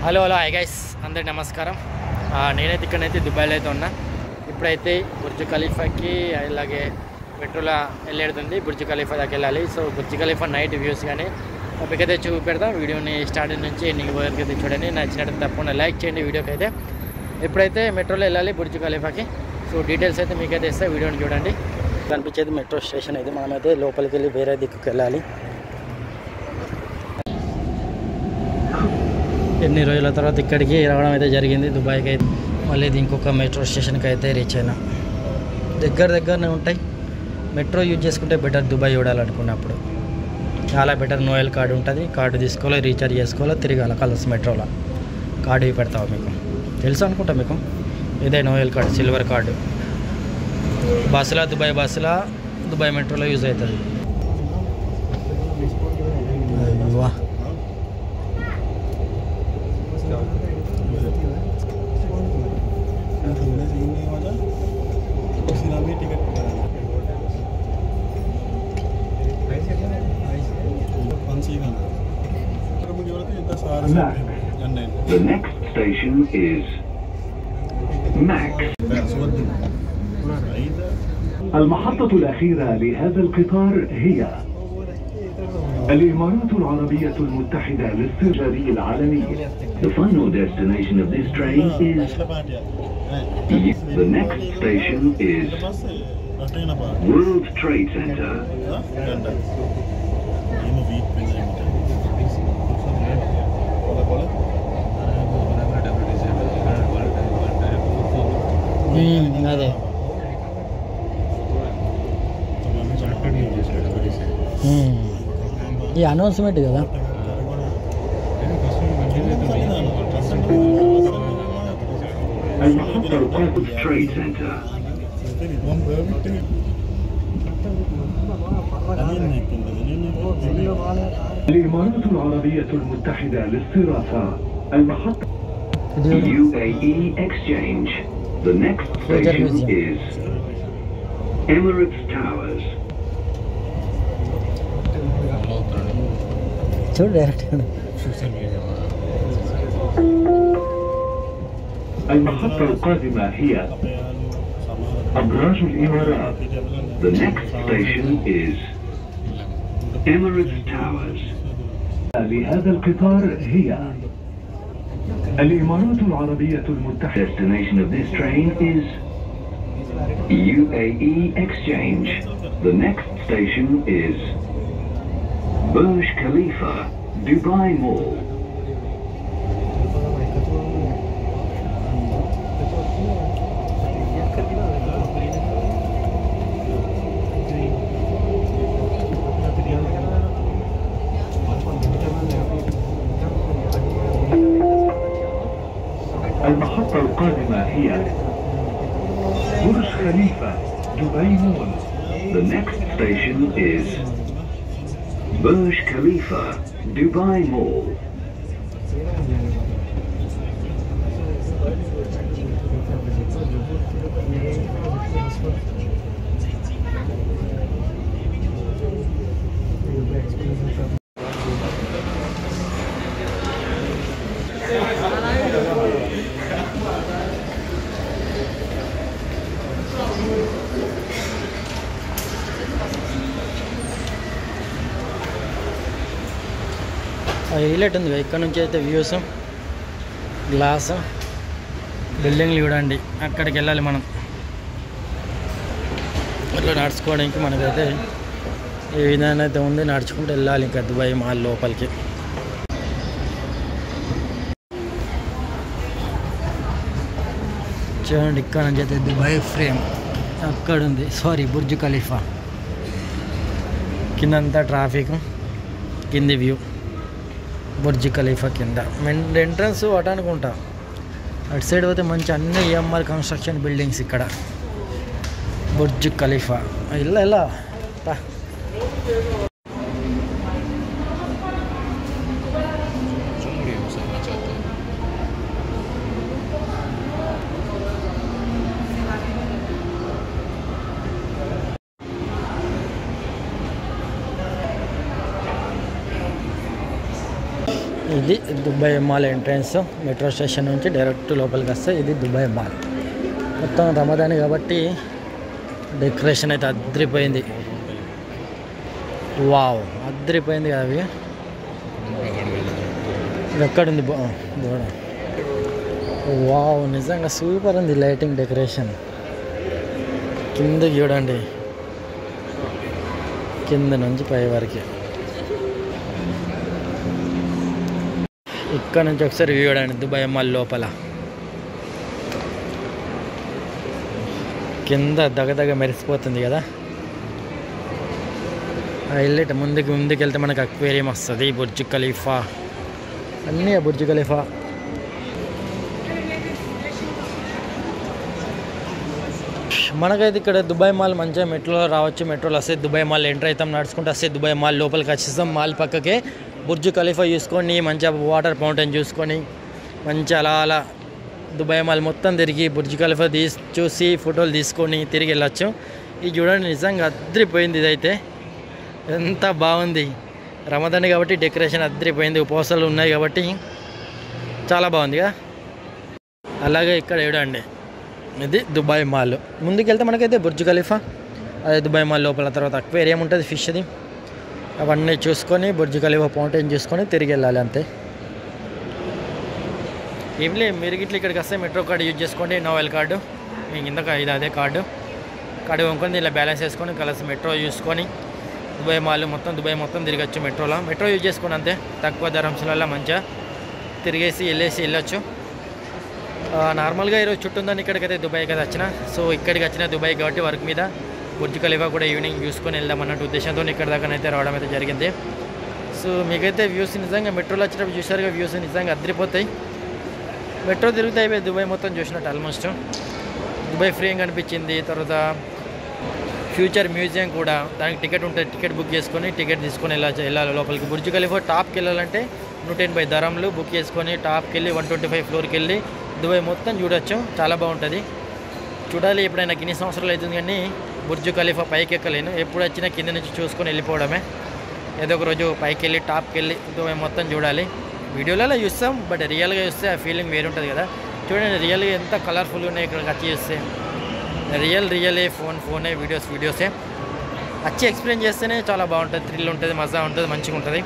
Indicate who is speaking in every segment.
Speaker 1: Hello hi guys, అందరికి నమస్కారం. నేనైతే ఇక్కడైతే దుబాయ్లో అయితే ఉన్నా. ఇప్పుడైతే బుర్జ్ ఖలీఫాకి అలాగే మెట్రోలో వెళ్ళేడుతుంది. బుర్జ్ ఖలీఫా దాకా వెళ్ళాలి. So Burj Khalifa night views కానీ మీకైతే చూపెడతాం. వీడియోని స్టార్టింగ్ నుంచి ఎండింగ్ వరకు అయితే చూడండి. నచ్చినట్టు తప్పకుండా లైక్ చేయండి వీడియోకి అయితే. ఇప్పుడైతే మెట్రోలో వెళ్ళాలి బుర్జ్ ఖలీఫాకి. సో డీటెయిల్స్ అయితే మీకైతే ఇస్తే వీడియోని చూడండి. కనిపించేది మెట్రో స్టేషన్ అయితే. మనమైతే లోపలికి వెళ్ళి వేరే దిక్కుకి వెళ్ళాలి. ఎన్ని రోజుల తర్వాత ఇక్కడికి రావడం అయితే జరిగింది దుబాయ్కి అయితే. మళ్ళీ ఇది ఇంకొక మెట్రో స్టేషన్కి అయితే రీచ్ అయినా. దగ్గరనే ఉంటాయి. మెట్రో యూజ్ చేసుకుంటే బెటర్ దుబాయ్ చూడాలనుకున్నప్పుడు. చాలా బెటర్. నోయల్ కార్డు ఉంటుంది. కార్డు తీసుకోవాలి, రీఛార్జ్ చేసుకోవాలి, తిరగాలి కలర్స్ మెట్రోలో. కార్డు ఇవి పెడతావు మీకు తెలుసు అనుకుంటా మీకు. ఇదే నోయల్ కార్డు, సిల్వర్ కార్డు. బస్సులో దుబాయ్ మెట్రోలో యూజ్ అవుతుంది. వా
Speaker 2: The next station is Max. المحطة الأخيرة لهذا القطار هي الإمارات العربية المتحدة للسجاري العالمي. The final destination of this train is. The next station is World Trade Center.
Speaker 1: అదే ఈ అనౌన్స్మెంట్ కదా.
Speaker 2: Trade Center. الإمارات العربية المتحدة للصرافة. المحطة UAE Exchange. The next station is Emirates Towers.
Speaker 1: చూడు direct.
Speaker 2: المحطة القادمة هي أبراج الإمارات. The next station is Emirates Towers. لهذا القطار هي الإمارات العربية المتحدة. Destination of this train is UAE Exchange. The next station is Burj Khalifa, Dubai Mall. المحطة القادمة هي برج خليفة دبي مول. The next station is Burj Khalifa Dubai Mall.
Speaker 1: Highlight ఉంది ఇక్కడ నుంచి అయితే views, glass, బిల్డింగ్లు చూడండి. అక్కడికి వెళ్ళాలి మనం. అట్లా నడుచుకోవడానికి మనకైతే ఏ విధానం అయితే ఉంది. నడుచుకుంటూ వెళ్ళాలి ఇంకా దుబాయ్ మాల్ లోపలికి. చూడండి ఇక్కడ నుంచి అయితే దుబాయ్ ఫ్రేమ్ అక్కడ ఉంది. Sorry, Burj Khalifa. కిందంతా ట్రాఫిక్, కింది వ్యూ బుర్జ్ ఖలీఫా కింద. ఎంట్రన్స్ అటు అనుకుంటా. అటు సైడ్ పోతే మంచి అన్ని EMR కన్స్ట్రక్షన్ బిల్డింగ్స్ ఇక్కడ. బుర్జ్ ఖలీఫా ఇలా ఇది Dubai mall entrance. Metro station నుంచి డైరెక్ట్ లోపలికి వస్తే ఇది దుబాయ్ మాల్. మొత్తం రమదాన్ కాబట్టి డెకరేషన్ అయితే అద్రిపోయింది. వావ్, అద్రిపోయింది కదా అవి. ఇది ఎక్కడుంది బోడ? వావ్, నిజంగా సూపర్ ఉంది లైటింగ్ డెకరేషన్. కిందకి చూడండి, కింద నుంచి పై వరకు. ఇక్కడ నుంచి ఒకసారి వ్యూ చూడండి దుబాయ్ మాల్ లోపల. కింద దగదగ మెరిసిపోతుంది కదా హైలైట్. ముందుకు వెళ్తే మనకు అక్వేరియం వస్తుంది, బుర్జ్ ఖలీఫా, అన్నీ బుర్జ్ ఖలీఫా. మనకైతే ఇక్కడ దుబాయ్ మాల్ మంచిగా మెట్రోలో రావచ్చు. మెట్రోలో వస్తే దుబాయ్ మాల్ ఎంటర్ అవుతాం, నడుచుకుంటూ వస్తే దుబాయ్ మాల్ లోపలికి వచ్చేస్తాం. మాల్ పక్కకే బుర్జ్ ఖలీఫా చూసుకొని మంచిగా వాటర్ ఫౌంటైన్ చూసుకొని మంచిగా అలా దుబాయ్ మాల్ మొత్తం తిరిగి బుర్జ్ ఖలీఫా చూసి ఫోటోలు తీసుకొని తిరిగి వెళ్ళొచ్చు. ఇది చూడండి, నిజంగా అద్రిపోయింది. ఇదైతే ఎంత బాగుంది. రమదాన్ కాబట్టి డెకరేషన్ అద్రిపోయింది. ఉపవాసాలు ఉన్నాయి కాబట్టి చాలా బాగుంది కదా. అలాగే ఇక్కడ చూడండి, ఇది దుబాయ్ మాల్. ముందుకెళ్తే మనకైతే బుర్జ్ ఖలీఫా, అదే దుబాయ్ మాల్ లోపల. తర్వాత అక్వేరియం ఉంటుంది ఫిష్ది, అవన్నీ చూసుకొని బుర్జ్ ఖలీఫా ఫౌంటైన్ చూసుకొని తిరిగి వెళ్ళాలి అంతే. ఏం లేదు, మీరు గిట్ల ఇక్కడికి వస్తే మెట్రో కార్డు యూజ్ చేసుకోండి, నోవెల్ కార్డు. మీకు ఇందాక ఇది అదే కార్డు కొనుక్కొని ఇలా బ్యాలెన్స్ చేసుకొని కలిసి మెట్రో చూసుకొని దుబాయ్ మాల్ మొత్తం దుబాయ్ మొత్తం తిరగచ్చు మెట్రోలో. మెట్రో యూజ్ చేసుకోండి అంతే, తక్కువ ధరంలో మంచిగా తిరిగేసి వెళ్ళొచ్చు. నార్మల్గా ఈరోజు చుట్టూ ఉందని ఇక్కడికైతే దుబాయ్ కదా వచ్చిన. సో ఇక్కడికి వచ్చిన దుబాయ్ కాబట్టి వర్క్ మీద బుర్జ్ ఖలీఫా కూడా ఈవినింగ్ చూసుకొని వెళ్దాం అన్నట్టు ఉద్దేశంతో ఇక్కడ దాకా అయితే రావడం అయితే జరిగింది. సో మీకైతే వ్యూస్ నిజంగా మెట్రోలో వచ్చేటప్పుడు చూసారుగా, వ్యూస్ నిజంగా అద్రిపోతాయి. మెట్రో తిరుగుతాయి అయిపోయి దుబాయ్ మొత్తం చూసినట్టు ఆల్మోస్ట్. దుబాయ్ ఫ్రీ అని కనిపించింది. తర్వాత ఫ్యూచర్ మ్యూజియం కూడా, దానికి టికెట్ ఉంటుంది, టికెట్ బుక్ చేసుకొని టికెట్ తీసుకొని వెళ్ళాలి లోపలికి. బుర్జ్ ఖలీఫా టాప్కి వెళ్ళాలంటే 180 దరంలు బుక్ చేసుకొని టాప్కి వెళ్ళి 125 ఫ్లోర్కి వెళ్ళి దుబాయ్ మొత్తం చూడొచ్చు. చాలా బాగుంటుంది, చూడాలి. ఎప్పుడైనా ఇన్ని సంవత్సరాలు అవుతుంది కానీ బుర్జ్ ఖలీఫా పైకి ఎక్కలేను. ఎప్పుడు వచ్చినా కింద నుంచి చూసుకొని వెళ్ళిపోవడమే. ఏదో ఒక రోజు పైకి వెళ్ళి టాప్కి వెళ్ళి దుబాయ్ మొత్తం చూడాలి. వీడియోలలో చూస్తాం, బట్ రియల్గా చూస్తే ఆ ఫీలింగ్ వేరు ఉంటుంది కదా. చూడండి రియల్గా ఎంత కలర్ఫుల్గా ఉన్నాయి ఇక్కడికి వచ్చి చూస్తే. రియలే ఫోనే వీడియోసే వచ్చి ఎక్స్ప్లెయిన్ చేస్తేనే చాలా బాగుంటుంది. థ్రిల్ ఉంటుంది, మజా ఉంటుంది, మంచిగా ఉంటుంది.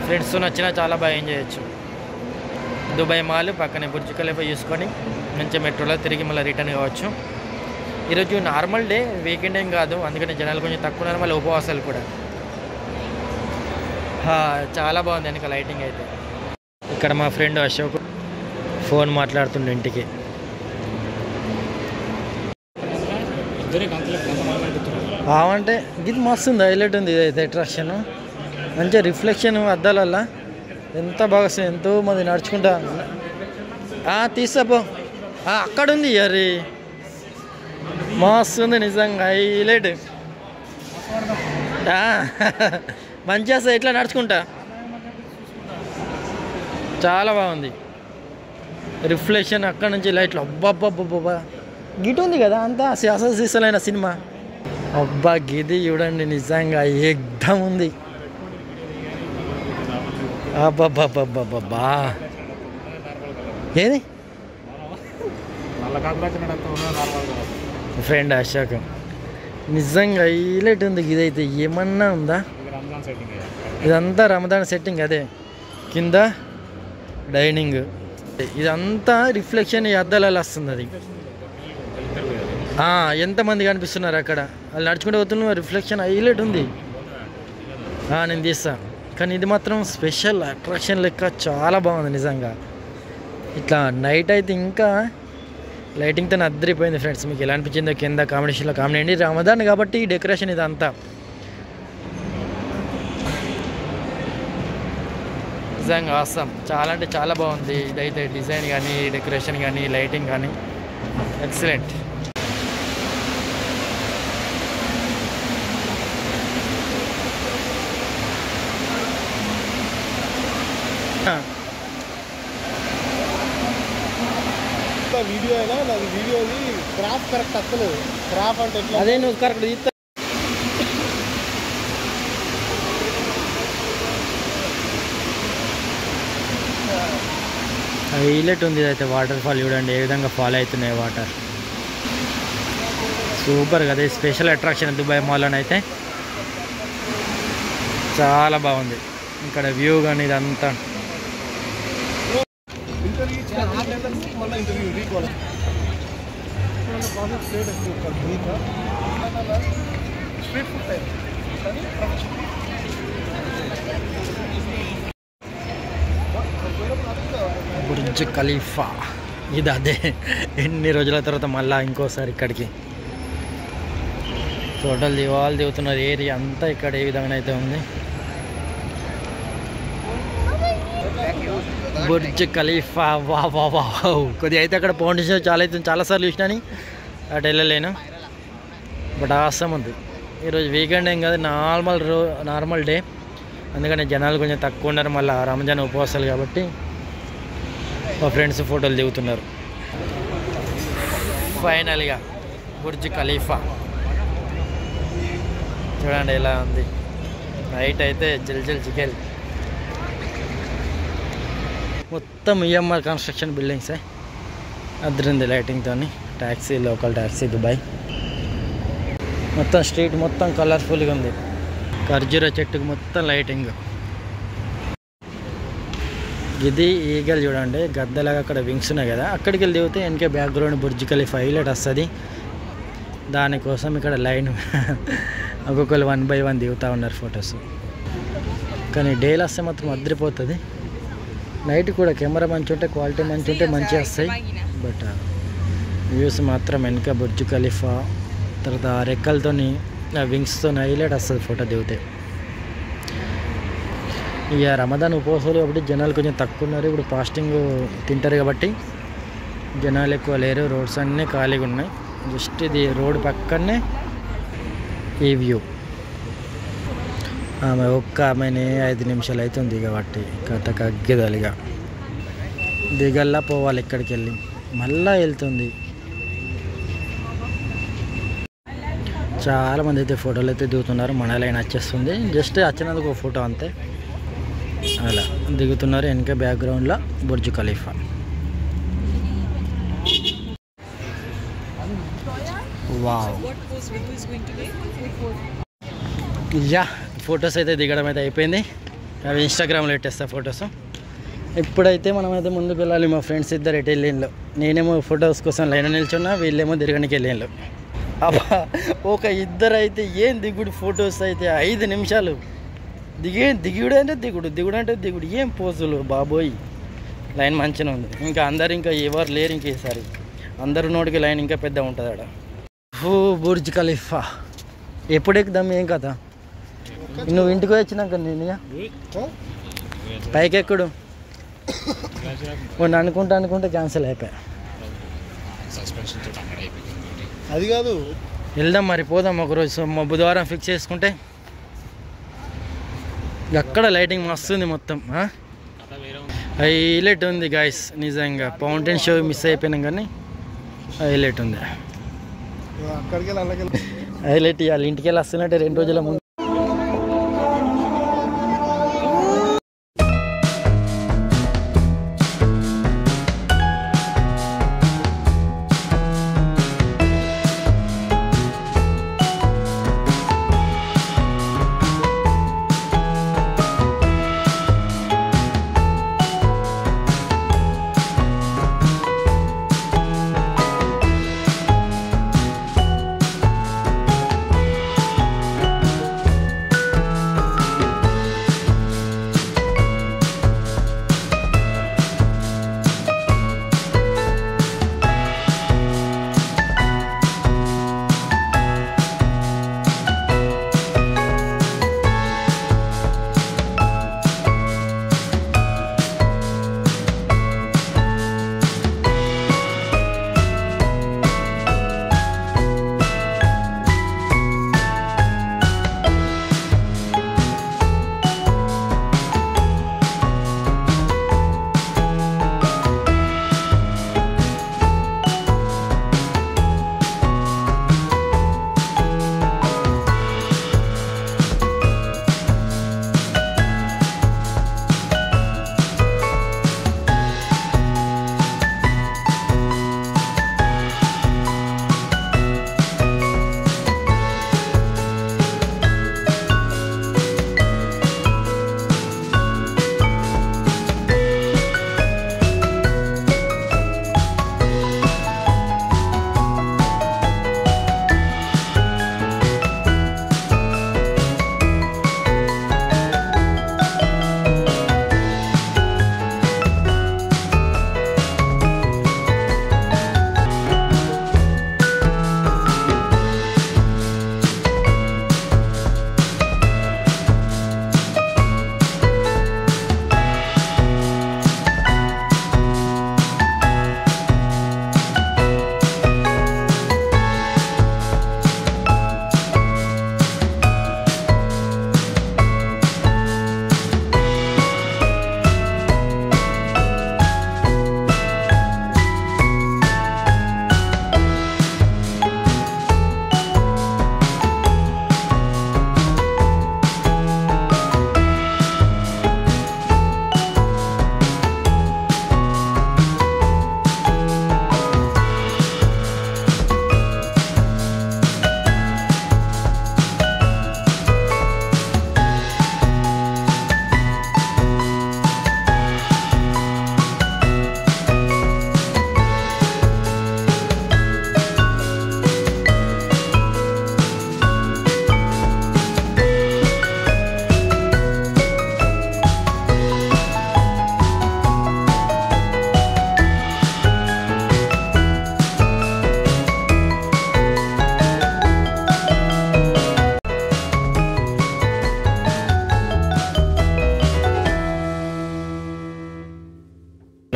Speaker 1: ఫ్రెండ్స్తో వచ్చినా చాలా బాగా ఎంజాయ్ చేయొచ్చు. దుబాయ్ మాల్ పక్కనే బుర్జ్ ఖలీఫా చూసుకొని మంచిగా మెట్రోలో తిరిగి మళ్ళీ రిటర్న్ కావచ్చు. ఈరోజు నార్మల్ డే, వీకెండ్ ఏం కాదు, అందుకని జనాలు కొంచెం తక్కువ ఉన్నారు. మళ్ళీ ఉపవాసాలు కూడా. చాలా బాగుంది వెనక లైటింగ్ అయితే. ఇక్కడ మా ఫ్రెండ్ అశోక్ ఫోన్ మాట్లాడుతుండే ఇంటికి. అంటే ఇది మస్తు ఉంది, హైలైట్ ఉంది. ఇదైతే అట్రాక్షన్, మంచిగా రిఫ్లెక్షన్ అద్దాలల్లా ఎంత బాగా వస్తుంది. ఎంతో మంది నడుచుకుంటా తీసాపో. అక్కడ ఉంది అరే, మస్తు ఉంది నిజంగా, హైలైట్. మంచిగా వస్తుంది ఇట్లా నడుచుకుంటా, చాలా బాగుంది. రిఫ్లెక్షన్ అక్కడ నుంచి లైట్లు, అబ్బాబ్బాబ్బా గిట్ ఉంది కదా అంతా అసలైన సినిమా. అబ్బా గిది చూడండి, నిజంగా ఎగ్దమ్ ఉంది. అబ్బాబ్బాబ్బా ఏది ఫ్రెండ్ అశోక్, నిజంగా హైలైట్ ఉంది. ఇదైతే ఏమన్నా ఉందా, ఇదంతా రమదాన్ సెట్టింగ్. అదే కింద డైనింగ్, ఇదంతా రిఫ్లెక్షన్ ఈ అద్దాలలో వస్తుంది. అది ఎంతమంది కనిపిస్తున్నారు అక్కడ, వాళ్ళు నడుచుకుంటూ పోతున్నారు. రిఫ్లెక్షన్ హైలైట్ ఉంది. నేను తీస్తా, కానీ ఇది మాత్రం స్పెషల్ అట్రాక్షన్ లెక్క చాలా బాగుంది నిజంగా. ఇట్లా నైట్ అయితే ఇంకా లైటింగ్తో అద్దరిపోయింది. ఫ్రెండ్స్ మీకు ఎలా అనిపించిందో కింద కాంబినేషన్లో కామెంట్ చేయండి. రమదాన్ కాబట్టి డెకరేషన్ ఇదంతా నిజంగా ఆసమ్, చాలా అంటే చాలా బాగుంది. ఇదైతే డిజైన్ కానీ డెకరేషన్ కానీ లైటింగ్ కానీ ఎక్సలెంట్.
Speaker 3: వీడియో అయినా నాకు వీడియోది క్రాఫ్ కరెక్ట్ అసలు క్రాఫ్ అంటే
Speaker 1: అదే నువ్వు కరెక్ట్ తీస్తా. హైలైట్ ఉంది ఇదైతే వాటర్ ఫాల్ చూడండి ఏ విధంగా ఫాల్ అవుతున్నాయి వాటర్. సూపర్ కదా, స్పెషల్ అట్రాక్షన్ దుబాయ్ మాల్లోనైతే చాలా బాగుంది. ఇక్కడ వ్యూ కానీ ఇదంతా బుర్జ్ ఖలీఫా. ఇది అదే ఎన్ని రోజుల తర్వాత మళ్ళీ ఇంకోసారి ఇక్కడికి ఫోటోలు దిగుతున్నారు. ఏరియా అంతా ఇక్కడ ఏ విధంగా అయితే ఉంది. బుర్జ్ ఖలీఫా వా వా వా. కొద్దిగా అయితే అక్కడ ఫౌండేషన్ చాలాసార్లు చూసినాని అటు వెళ్ళలేను, బట్ ఆసం ఉంది. ఈరోజు వీకెండ్ ఏం కాదు, నార్మల్ డే, అందుకని జనాలు కొంచెం తక్కువ ఉన్నారు. మళ్ళీ రంజాన్ ఉపవాసాలు కాబట్టి మా ఫ్రెండ్స్ ఫోటోలు దిగుతున్నారు. ఫైనల్గా బుర్జ్ ఖలీఫా చూడండి ఎలా ఉంది. నైట్ అయితే జల్ చికెల్. మొత్తం ఈఎంఆర్ కన్స్ట్రక్షన్ బిల్డింగ్సే, అద్దరింది లైటింగ్తో. Taxi, local taxi Dubai. మొత్తం స్ట్రీట్ మొత్తం కలర్ఫుల్గా ఉంది. ఖర్జూర చెట్టుకు మొత్తం లైటింగ్. ఇది ఈగలు చూడండి, గద్దలాగా అక్కడ వింగ్స్ ఉన్నాయి కదా, అక్కడికి వెళ్ళి దిగితే వెనకే బ్యాక్గ్రౌండ్ బుర్జ్ ఖలీఫా హైలైట్ వస్తుంది. దానికోసం ఇక్కడ లైన్ ఒక్కొక్కరు 1 by 1 దిగుతూ ఉన్నారు ఫొటోస్. కానీ డేలో వస్తే మాత్రం అదిరిపోతుంది. నైట్ కూడా కెమెరా మంచి ఉంటే, క్వాలిటీ మంచి ఉంటే మంచిగా వస్తాయి. బట్ వ్యూస్ మాత్రం వెనక బుర్జ్ ఖలీఫా, తర్వాత రెక్కలతో వింగ్స్తో హైలైట్ వస్తుంది ఫోటో దిగితే. ఇక రమదాన్ ఉపవాసాలు కాబట్టి జనాలు కొంచెం తక్కువ ఉన్నారు. ఇప్పుడు ఫాస్టింగ్ తింటారు కాబట్టి జనాలు ఎక్కువ లేరు. రోడ్స్ అన్నీ ఖాళీగా ఉన్నాయి. జస్ట్ ఇది రోడ్ పక్కనే ఈ వ్యూ. ఆమెని 5 నిమిషాలు అవుతుంది కాబట్టి కథకు అగ్గిదలిగా దిగల్లా పోవాలి. ఇక్కడికి వెళ్ళి మళ్ళా వెళ్తుంది. చాలామంది అయితే ఫోటోలు అయితే దిగుతున్నారు. మన లైన్ వచ్చేస్తుంది, జస్ట్ వచ్చినందుకు ఒక ఫోటో అంతే. అలా దిగుతున్నారు. వెనక బ్యాక్గ్రౌండ్లో Burj Khalifa. Wow. Yeah, photos అయితే దిగడం అయితే అయిపోయింది. అవి ఇన్స్టాగ్రామ్లో పెట్టేస్తా ఫొటోస్. ఇప్పుడైతే మనమైతే ముందుకు వెళ్ళాలి. మా ఫ్రెండ్స్ ఇద్దరు ఎటు వెళ్ళిండ్రు. నేనేమో ఫొటోస్ కోసం లైన్ నిల్చున్నా, వీళ్ళేమో తిరగడానికి వెళ్ళిండ్రు. అబ్బా, ఒక ఇద్దరు అయితే ఏం దిగుడు ఫొటోస్ అయితే 5 నిమిషాలు దిగుడు అంటే దిగుడు ఏం పోజులు బాబోయ్. లైన్ మంచిగా ఉంది. ఇంకా అందరు ఇంకా ఎవరు లేరు. ఇంక ఈసారి అందరు నోటికి లైన్ ఇంకా పెద్ద ఉంటుంది ఆడ. బుర్జ్ ఖలీఫా ఎప్పుడు ఎక్కుదాం ఏం కదా. నువ్వు ఇంటికి వచ్చినాక నేను పైకి ఎక్కుడు అనుకుంటే క్యాన్సిల్ అయిపోయా.
Speaker 3: అది కాదు,
Speaker 1: వెళ్దాం మరి, పోదాం ఒకరోజు. బుధవారం ఫిక్స్ చేసుకుంటే. అక్కడ లైటింగ్ మస్తుంది మొత్తం, హైలైట్ ఉంది గాయస్. నిజంగా ఫౌంటైన్ షో మిస్ అయిపోయినాం కానీ హైలైట్ ఉంది. హైలైట్ ఇవ్వాలి. ఇంటికి వెళ్ళి వస్తున్నట్టే 2 రోజుల ముందు.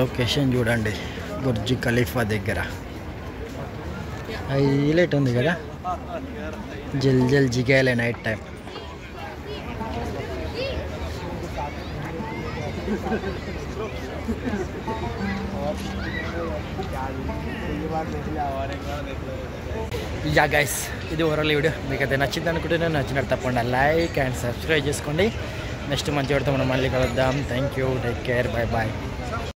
Speaker 1: లొకేషన్ చూడండి, బుర్జ్ ఖలీఫా దగ్గర హైలైట్ ఉంది కదా, జల్ జల్ జిగాయలే నైట్ టైం. యా గైస్, ఇది ఓవరాల్ వీడియో మీకు అయితే నచ్చింది అనుకుంటున్నాను. నచ్చినట్టు తప్పకుండా లైక్ అండ్ సబ్స్క్రైబ్ చేసుకోండి. నెక్స్ట్ మంచి వీడియోతో మనం మళ్ళీ కలుద్దాం. Thank you, take care, bye bye.